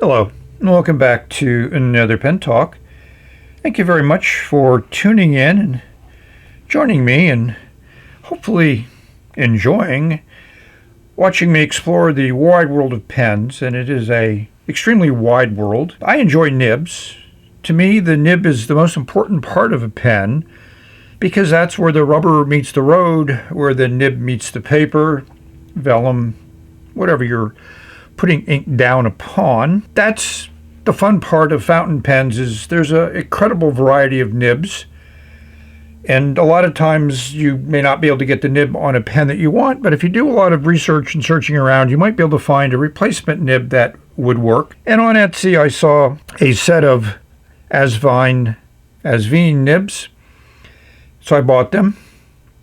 Hello, and welcome back to another Pen Talk. Thank you very much for tuning in and joining me and hopefully enjoying watching me explore the wide world of pens, and it is a extremely wide world. I enjoy nibs. To me, the nib is the most important part of a pen because that's where the rubber meets the road, where the nib meets the paper, vellum, whatever you're putting ink down upon. That's the fun part of fountain pens, is there's an incredible variety of nibs, and a lot of times you may not be able to get the nib on a pen that you want, but if you do a lot of research and searching around, you might be able to find a replacement nib that would work. And on Etsy I saw a set of Asvine nibs, so I bought them.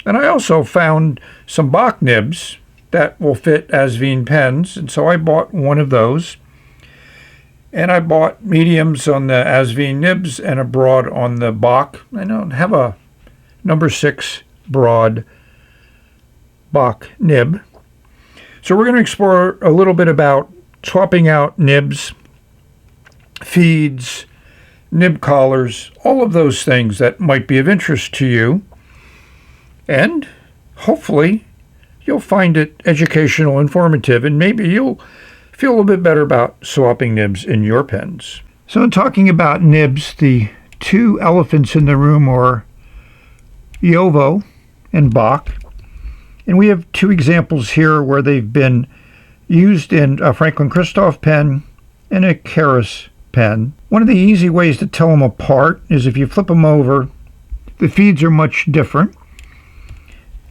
And I also found some Bock nibs that will fit Asvine pens, and so I bought one of those. And I bought mediums on the Asvine nibs and a broad on the Bock. I don't have a number 6 broad Bock nib. So we're going to explore a little bit about swapping out nibs, feeds, nib collars, all of those things that might be of interest to you. And hopefully you'll find it educational, informative, and maybe you'll feel a little bit better about swapping nibs in your pens. So in talking about nibs, the two elephants in the room are Jowo and Bock. And we have two examples here where they've been used in a Franklin Christoph pen and a Keras pen. One of the easy ways to tell them apart is if you flip them over, the feeds are much different.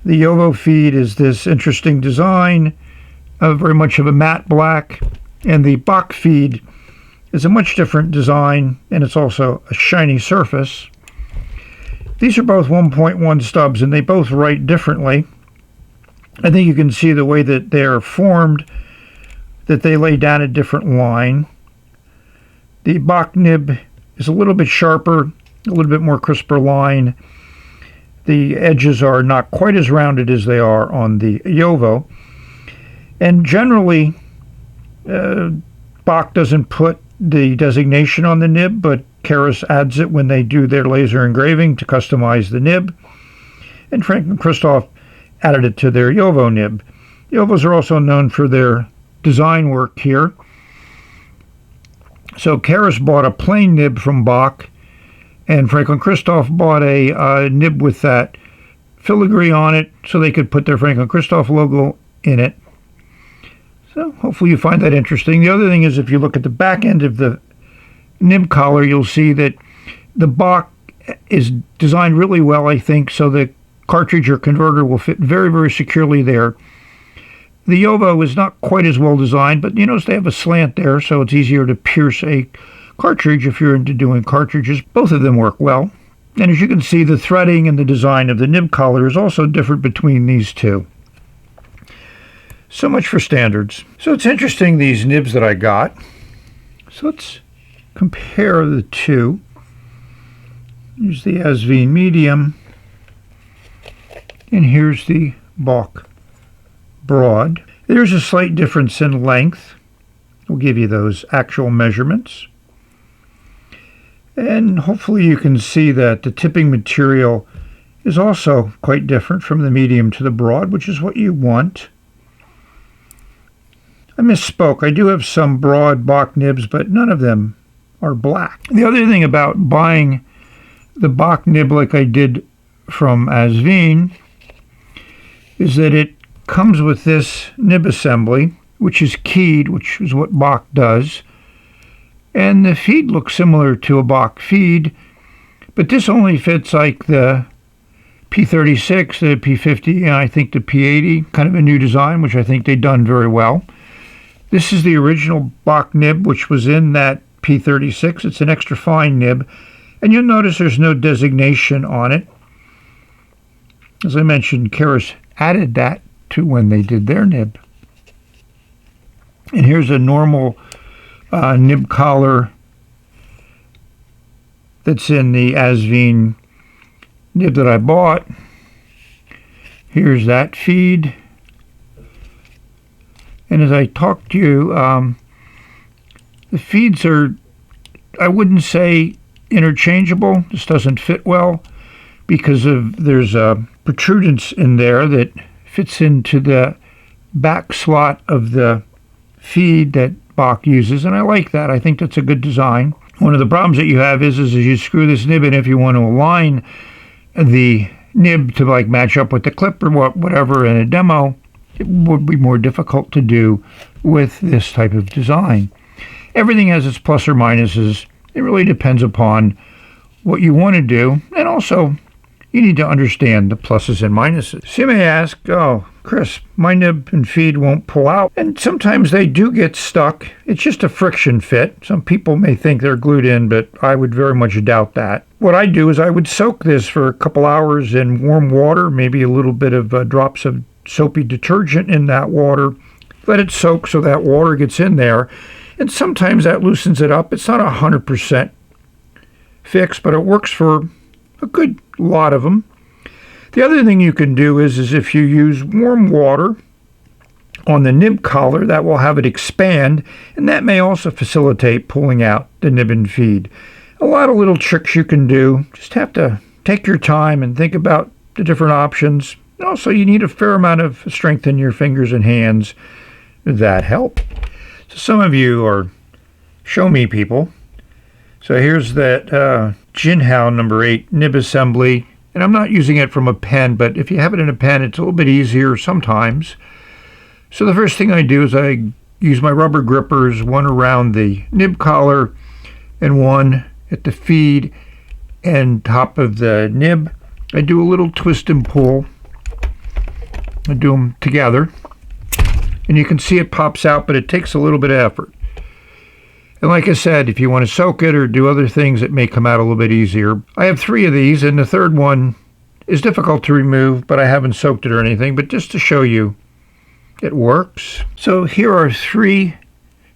The Jowo feed is this interesting design, very much of a matte black, and the Bock feed is a much different design, and it's also a shiny surface. These are both 1.1 stubs, and they both write differently. I think you can see the way that they're formed, that they lay down a different line. The Bock nib is a little bit sharper, a little bit more crisper line. The edges are not quite as rounded as they are on the Jowo. And generally, Bock doesn't put the designation on the nib, but Keras adds it when they do their laser engraving to customize the nib. And Franklin Christoph added it to their Jowo nib. Jovos are also known for their design work here. So Keras bought a plain nib from Bock, and Franklin Christoph bought a nib with that filigree on it so they could put their Franklin Christoph logo in it. So hopefully you find that interesting. The other thing is, if you look at the back end of the nib collar, you'll see that the Bock is designed really well, I think, so the cartridge or converter will fit very, very securely there. The Jowo is not quite as well designed, but you notice they have a slant there, so it's easier to pierce a cartridge if you're into doing cartridges. Both of them work well. And as you can see, the threading and the design of the nib collar is also different between these two. So much for standards. So it's interesting, these nibs that I got. So let's compare the two. Here's the Asvine medium, and here's the Bock broad. There's a slight difference in length. We'll give you those actual measurements. And hopefully you can see that the tipping material is also quite different from the medium to the broad, which is what you want. I misspoke. I do have some broad Bock nibs, but none of them are black. The other thing about buying the Bock nib like I did from Asvine is that it comes with this nib assembly, which is keyed, which is what Bock does. And the feed looks similar to a Bock feed, but this only fits like the P36, the P50, and I think the P80, kind of a new design, which I think they've done very well. This is the original Bock nib, which was in that P36. It's an extra fine nib, and you'll notice there's no designation on it. As I mentioned, Keras added that to when they did their nib. And here's a normal nib collar that's in the Asvine nib that I bought. Here's that feed. And as I talked to you, The feeds are, I wouldn't say interchangeable. This doesn't fit well because there's a protrudence in there that fits into the back slot of the feed that Bock uses, and I like that. I think that's a good design. One of the problems that you have is as you screw this nib in, if you want to align the nib to like match up with the clip or whatever in a demo, it would be more difficult to do with this type of design. Everything has its plus or minuses. It really depends upon what you want to do, and also you need to understand the pluses and minuses. So you may ask, oh, Chris, my nib and feed won't pull out, and sometimes they do get stuck. It's just a friction fit. Some people may think they're glued in, but I would very much doubt that. What I do is I would soak this for a couple hours in warm water, maybe a little bit of drops of soapy detergent in that water. Let it soak so that water gets in there, and sometimes that loosens it up. It's not 100% fixed, but it works for a good lot of them. The other thing you can do is if you use warm water on the nib collar, that will have it expand, and that may also facilitate pulling out the nib and feed. A lot of little tricks you can do. Just have to take your time and think about the different options. And also, you need a fair amount of strength in your fingers and hands. That help. So some of you are show me people. So here's that Jinhao number 8 nib assembly. And I'm not using it from a pen, but if you have it in a pen, it's a little bit easier sometimes. So the first thing I do is I use my rubber grippers, one around the nib collar and one at the feed and top of the nib. I do a little twist and pull. I do them together. And you can see it pops out, but it takes a little bit of effort. And like I said, if you want to soak it or do other things, it may come out a little bit easier. I have 3 of these, and the third one is difficult to remove, but I haven't soaked it or anything. But just to show you, it works. So here are 3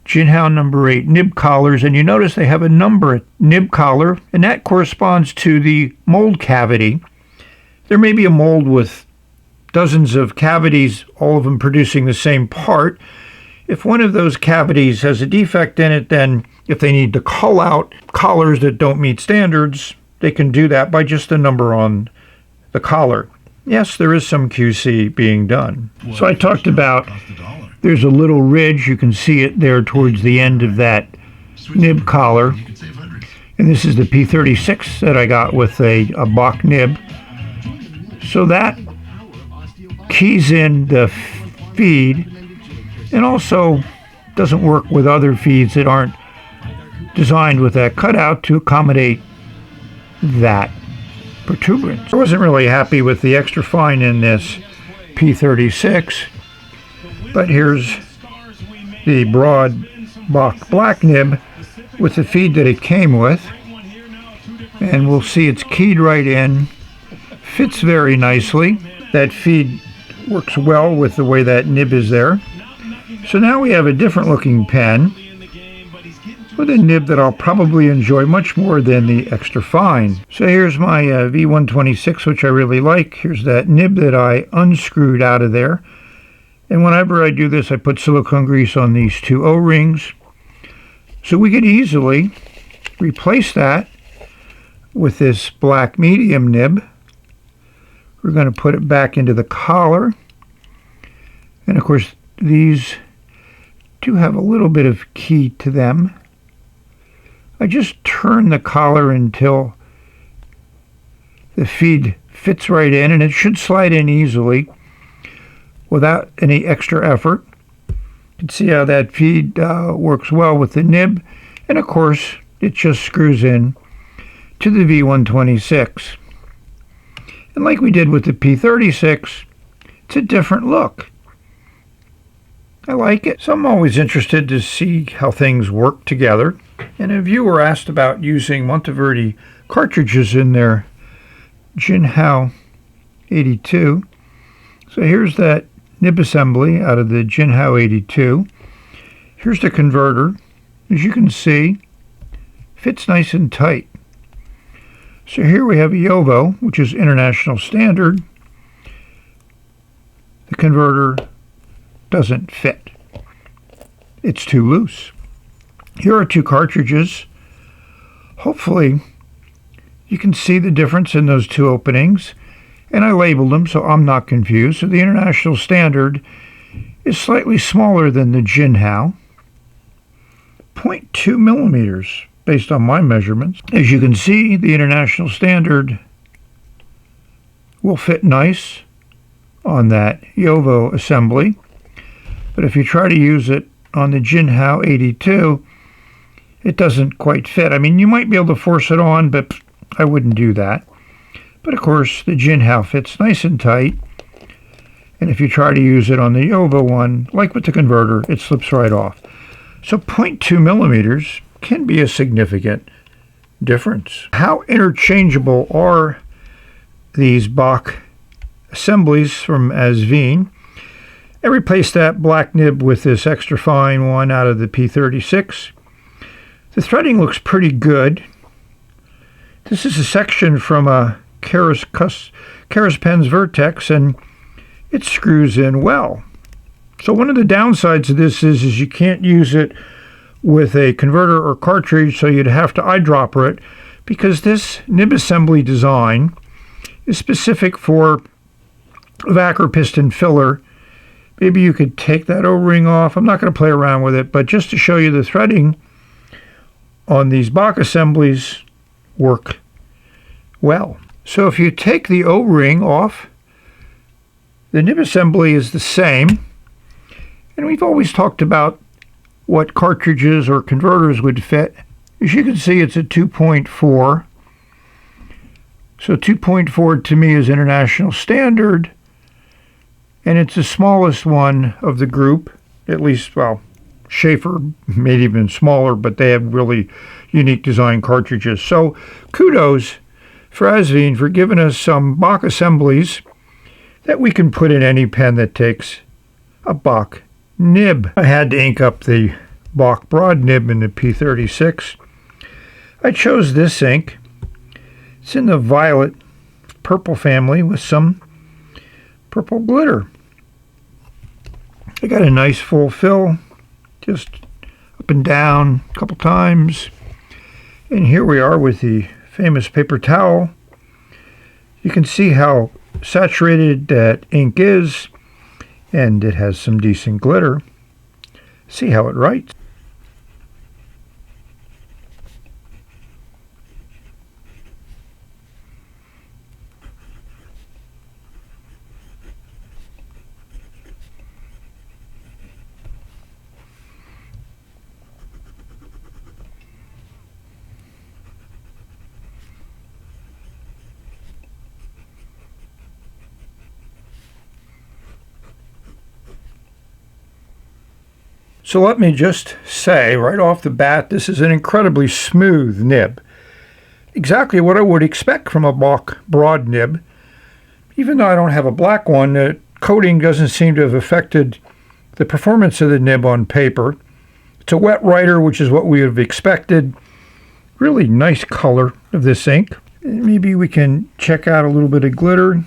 Jinhao number 8 nib collars, and you notice they have a number nib collar, and that corresponds to the mold cavity. There may be a mold with dozens of cavities, all of them producing the same part. If one of those cavities has a defect in it, then if they need to call out collars that don't meet standards, they can do that by just the number on the collar. Yes, there is some QC being done. So I talked about there's a little ridge. You can see it there towards the end of that nib collar. And this is the P36 that I got with a Bock nib. So that keys in the feed, and also doesn't work with other feeds that aren't designed with that cutout to accommodate that protuberance. I wasn't really happy with the extra fine in this P36, but here's the broad Bock Black nib with the feed that it came with, and we'll see it's keyed right in, fits very nicely. That feed works well with the way that nib is there. So now we have a different looking pen with a nib that I'll probably enjoy much more than the extra fine. So here's my V126, which I really like. Here's that nib that I unscrewed out of there. And whenever I do this, I put silicone grease on these 2 O-rings. So we could easily replace that with this black medium nib. We're going to put it back into the collar. And of course, these do have a little bit of key to them. I just turn the collar until the feed fits right in, and it should slide in easily without any extra effort. You can see how that feed works well with the nib, and of course it just screws in to the V126. And like we did with the P36, it's a different look. I like it. So I'm always interested to see how things work together. And a viewer asked about using Monteverdi cartridges in their Jinhao 82. So here's that nib assembly out of the Jinhao 82. Here's the converter. As you can see, fits nice and tight. So here we have a Jowo, which is international standard. The converter doesn't fit. It's too loose. Here are two cartridges. Hopefully you can see the difference in those two openings, and I labeled them so I'm not confused. So the International Standard is slightly smaller than the Jinhao, 0.2 millimeters based on my measurements. As you can see, the International Standard will fit nice on that Jowo assembly, but if you try to use it on the Jinhao 82, it doesn't quite fit. I mean, you might be able to force it on, but I wouldn't do that. But of course, the Jinhao fits nice and tight, and if you try to use it on the Jowo one, like with the converter, it slips right off. So 0.2 millimeters can be a significant difference. How interchangeable are these Bock assemblies from Asvine? I replaced that black nib with this extra fine one out of the P36. The threading looks pretty good. This is a section from a Keras Pen's Vertex, and it screws in well. So one of the downsides of this is you can't use it with a converter or cartridge, so you'd have to eyedropper it, because this nib assembly design is specific for vac or piston filler. Maybe you could take that O-ring off. I'm not going to play around with it, but just to show you the threading on these Bock assemblies work well. So if you take the O-ring off, the nib assembly is the same. And we've always talked about what cartridges or converters would fit. As you can see, it's a 2.4. So 2.4 to me is International Standard, and it's the smallest one of the group, at least, well, Schaefer made even smaller, but they have really unique design cartridges. So kudos for Asvine for giving us some Bock assemblies that we can put in any pen that takes a Bock nib. I had to ink up the Bock broad nib in the P36. I chose this ink. It's in the violet purple family with some purple glitter. I got a nice full fill, just up and down a couple times. And here we are with the famous paper towel. You can see how saturated that ink is, and it has some decent glitter. See how it writes. So let me just say right off the bat, this is an incredibly smooth nib. Exactly what I would expect from a Bock broad nib. Even though I don't have a black one, the coating doesn't seem to have affected the performance of the nib on paper. It's a wet writer, which is what we would have expected. Really nice color of this ink. Maybe we can check out a little bit of glitter.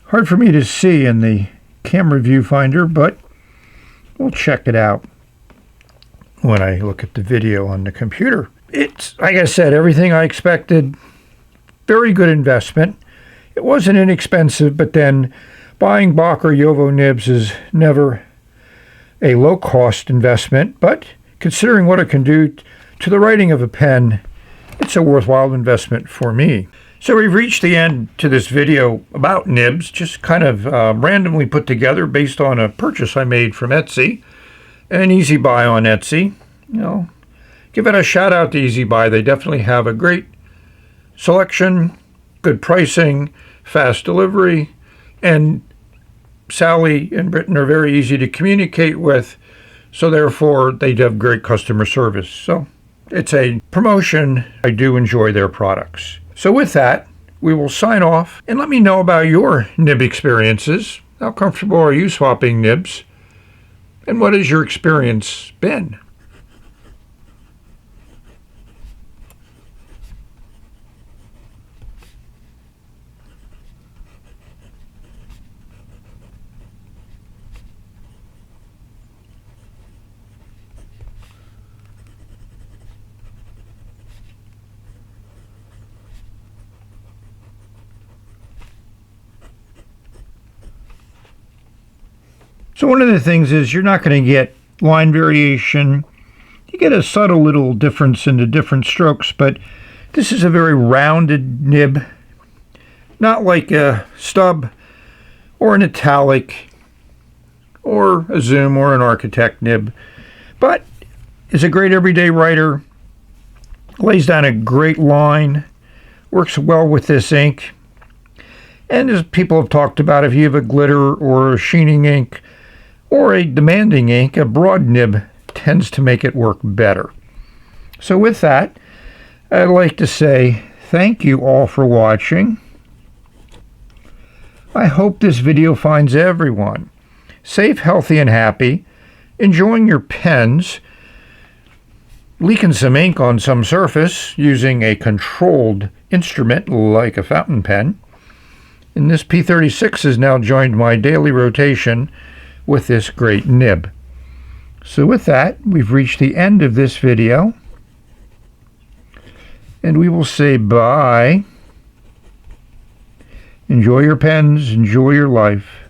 Hard for me to see in the camera viewfinder, but we'll check it out when I look at the video on the computer. It's, like I said, everything I expected. Very good investment. It wasn't inexpensive, but then buying Bock or Jowo nibs is never a low-cost investment. But considering what it can do to the writing of a pen, it's a worthwhile investment for me. So we've reached the end to this video about nibs, just kind of randomly put together based on a purchase I made from Etsy, an esybuy on Etsy. You know, give it a shout out to esybuy. They definitely have a great selection, good pricing, fast delivery, and Sally and Britton are very easy to communicate with, so therefore they have great customer service. So it's a promotion. I do enjoy their products. So with that, we will sign off, and let me know about your nib experiences. How comfortable are you swapping nibs? And what has your experience been? So one of the things is you're not going to get line variation. You get a subtle little difference in the different strokes, but this is a very rounded nib, not like a stub or an italic or a zoom or an architect nib, but is a great everyday writer, lays down a great line, works well with this ink. And as people have talked about, if you have a glitter or a sheening ink or a demanding ink, a broad nib tends to make it work better. So with that, I'd like to say thank you all for watching. I hope this video finds everyone safe, healthy, and happy, enjoying your pens, leaking some ink on some surface using a controlled instrument like a fountain pen. And this P36 has now joined my daily rotation with this great nib. So with that, we've reached the end of this video, and we will say bye. Enjoy your pens, enjoy your life.